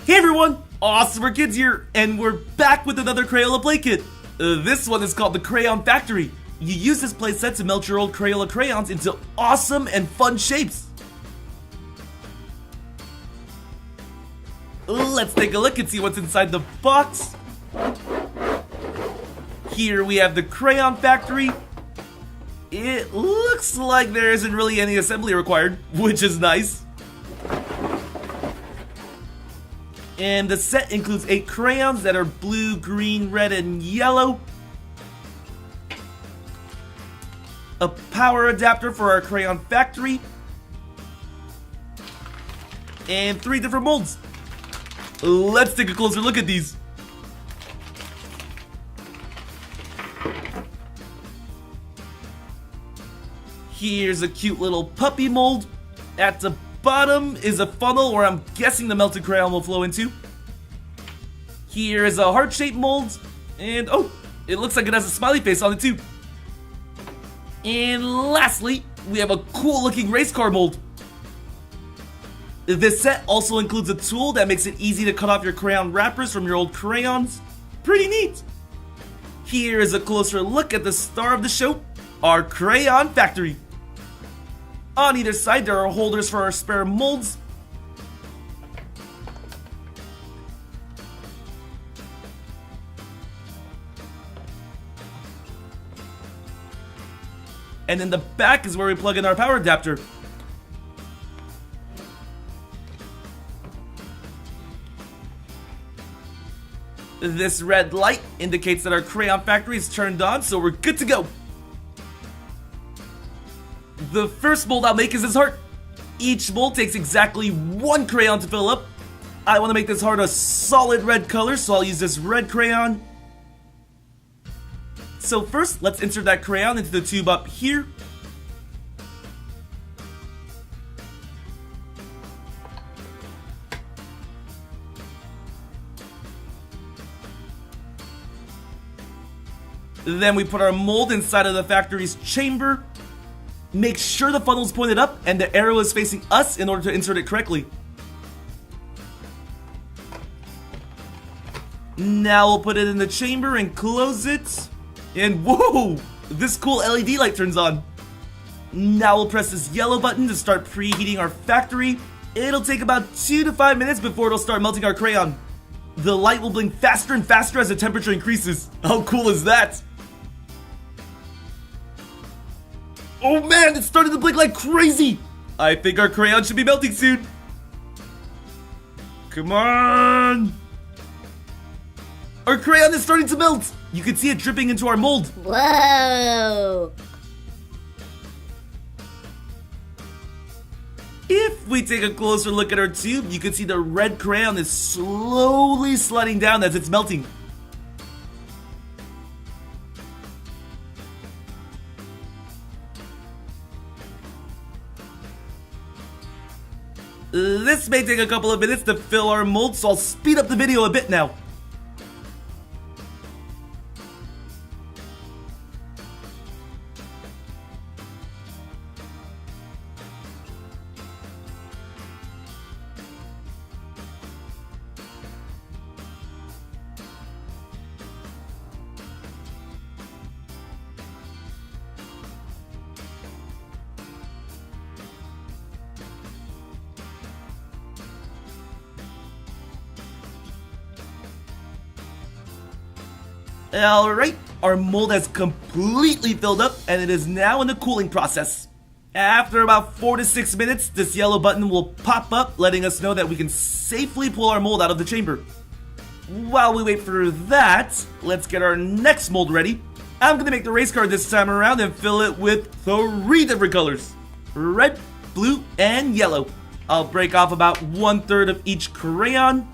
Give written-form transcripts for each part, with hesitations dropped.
Hey everyone, Awesome Kids here, and we're back with another Crayola play kit. This one is called the Crayon Factory. You use this play set to melt your old Crayola crayons into awesome and fun shapes. Let's take a look and see what's inside the box. Here we have the Crayon Factory. It looks like there isn't really any assembly required, which is nice. And the set includes 8 crayons that are blue, green, red, and yellow. A power adapter for our Crayon Factory. And 3 different molds. Let's take a closer look at these. Here's a cute little puppy mold. At the bottom is a funnel where I'm guessing the melted crayon will flow into. Here is a heart-shaped mold, and oh, it looks like it has a smiley face on it too. And lastly, we have a cool-looking race car mold. This set also includes a tool that makes it easy to cut off your crayon wrappers from your old crayons. Pretty neat. Here is a closer look at the star of the show, our Crayon Factory. On either side, there are holders for our spare molds. And in the back is where we plug in our power adapter. This red light indicates that our Crayon Factory is turned on, so we're good to go. The first mold I'll make is this heart. Each mold takes exactly 1 crayon to fill up. I want to make this heart a solid red color, so I'll use this red crayon. So first, let's insert that crayon into the tube up here. Then we put our mold inside of the factory's chamber. Make sure the funnel is pointed up and the arrow is facing us in order to insert it correctly. Now we'll put it in the chamber and close it. And whoa! This cool LED light turns on. Now we'll press this yellow button to start preheating our factory. It'll take about 2 to 5 minutes before it'll start melting our crayon. The light will blink faster and faster as the temperature increases. How cool is that? Oh man, it started to blink like crazy! I think our crayon should be melting soon. Come on! Our crayon is starting to melt! You can see it dripping into our mold. Whoa! If we take a closer look at our tube, you can see the red crayon is slowly sliding down as it's melting. This may take a couple of minutes to fill our mold, so I'll speed up the video a bit now. Alright, our mold has completely filled up and it is now in the cooling process. After about 4 to 6 minutes, this yellow button will pop up, letting us know that we can safely pull our mold out of the chamber. While we wait for that, let's get our next mold ready. I'm going to make the race car this time around and fill it with 3 different colors. Red, blue, and yellow. I'll break off about 1/3 of each crayon.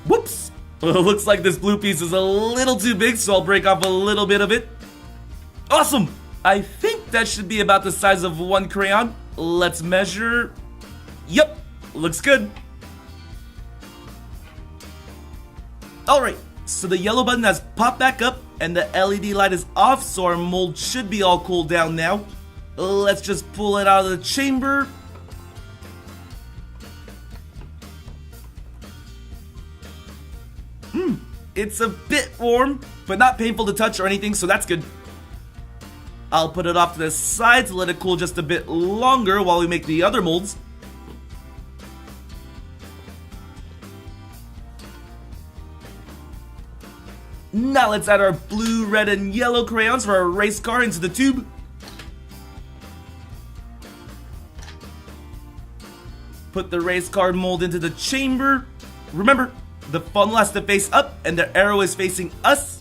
Whoops! Well, it looks like this blue piece is a little too big, so I'll break off a little bit of it. Awesome! I think that should be about the size of 1 crayon. Let's measure. Yep, looks good. Alright, So the yellow button has popped back up and the LED light is off, so our mold should be all cooled down now. Let's just pull it out of the chamber. It's a bit warm, but not painful to touch or anything, so that's good. I'll put it off to the side to let it cool just a bit longer while we make the other molds. Now let's add our blue, red, and yellow crayons for our race car into the tube. Put the race car mold into the chamber. Remember, the funnel has to face up and the arrow is facing us.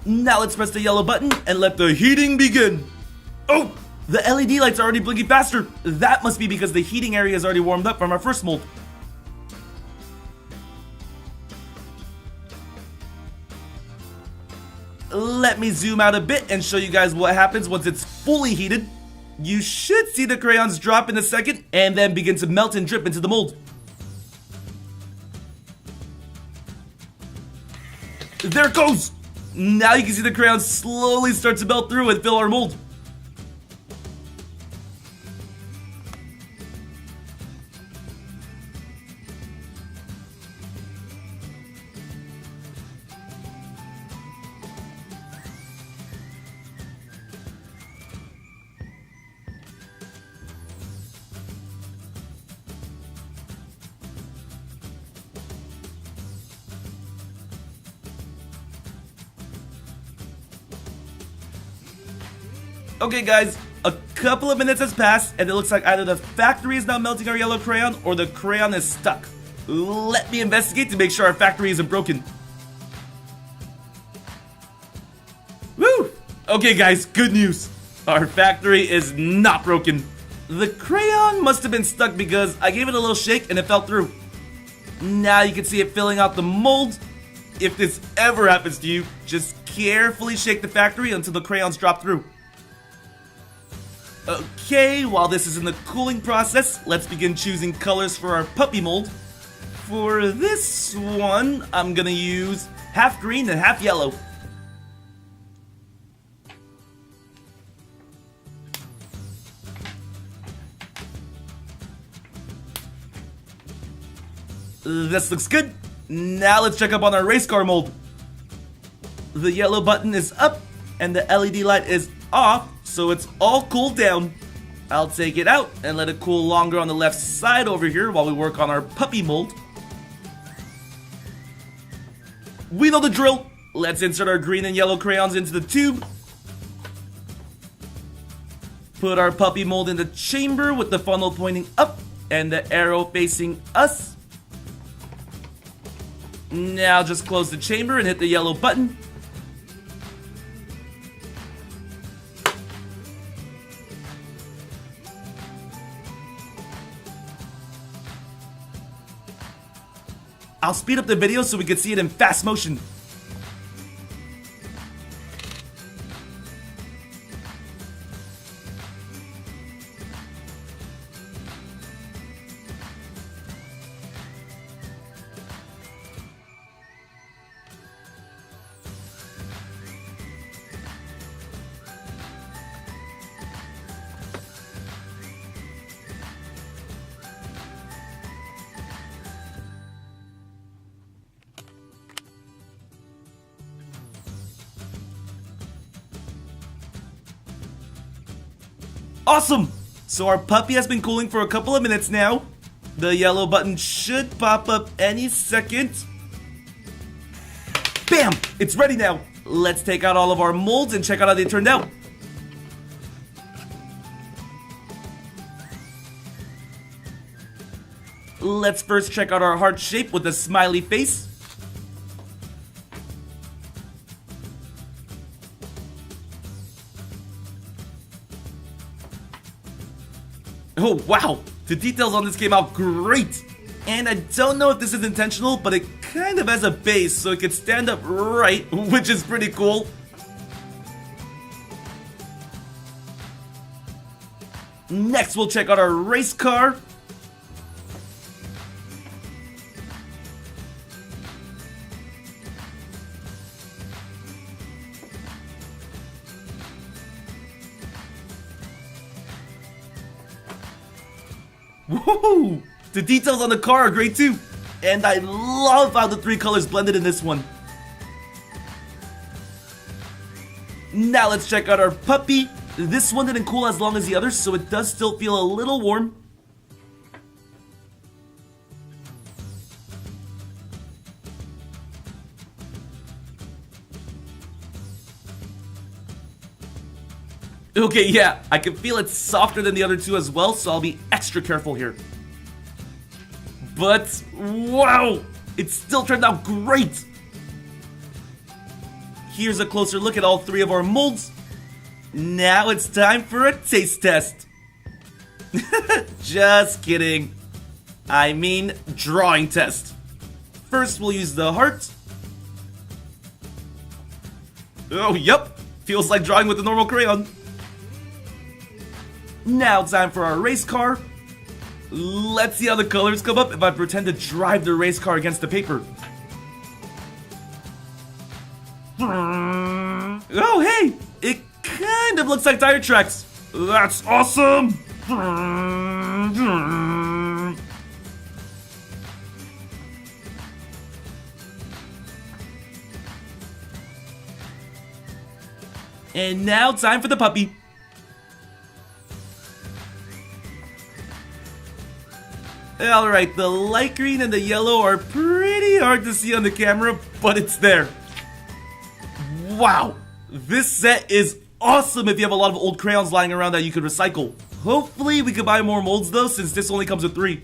Now let's press the yellow button and let the heating begin. Oh, the LED lights are already blinking faster. That must be because the heating area is already warmed up from our first mold. Let me zoom out a bit and show you guys what happens once it's fully heated. You should see the crayons drop in a second and then begin to melt and drip into the mold. There it goes! Now you can see the crayons slowly start to melt through and fill our mold. Okay guys, a couple of minutes has passed and it looks like either the factory is now melting our yellow crayon or the crayon is stuck. Let me investigate to make sure our factory isn't broken. Woo! Okay guys, good news. Our factory is not broken. The crayon must have been stuck because I gave it a little shake and it fell through. Now you can see it filling out the mold. If this ever happens to you, just carefully shake the factory until the crayons drop through. Okay, while this is in the cooling process, let's begin choosing colors for our puppy mold. For this one, I'm gonna use half green and half yellow. This looks good. Now let's check up on our race car mold. The yellow button is up and the LED light is off, so it's all cooled down. I'll take it out and let it cool longer on the left side over here while we work on our puppy mold. We know the drill. Let's insert our green and yellow crayons into the tube. Put our puppy mold in the chamber with the funnel pointing up and the arrow facing us. Now just close the chamber and hit the yellow button. I'll speed up the video so we can see it in fast motion. Awesome! So our puppy has been cooling for a couple of minutes now. The yellow button should pop up any second. Bam! It's ready now. Let's take out all of our molds and check out how they turned out. Let's first check out our heart shape with a smiley face. Oh wow, the details on this came out great! And I don't know if this is intentional, but it kind of has a base so it could stand up right, which is pretty cool. Next, we'll check out our race car. Woohoo! The details on the car are great too. And I love how the three colors blended in this one. Now let's check out our puppy. This one didn't cool as long as the others, so it does still feel a little warm. Okay, yeah, I can feel it's softer than the other two as well, so I'll be extra careful here. But, wow, it still turned out great! Here's a closer look at all three of our molds. Now it's time for a taste test. Just kidding. I mean, drawing test. First, we'll use the heart. Oh, yep, feels like drawing with a normal crayon. Now time for our race car. Let's see how the colors come up if I pretend to drive the race car against the paper. Oh hey, it kind of looks like tire tracks. That's awesome! And now time for the puppy. Alright, the light green and the yellow are pretty hard to see on the camera, but it's there. Wow, this set is awesome if you have a lot of old crayons lying around that you could recycle. Hopefully we can buy more molds though, since this only comes with 3.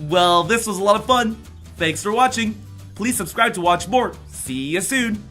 Well, this was a lot of fun. Thanks for watching. Please subscribe to watch more. See you soon.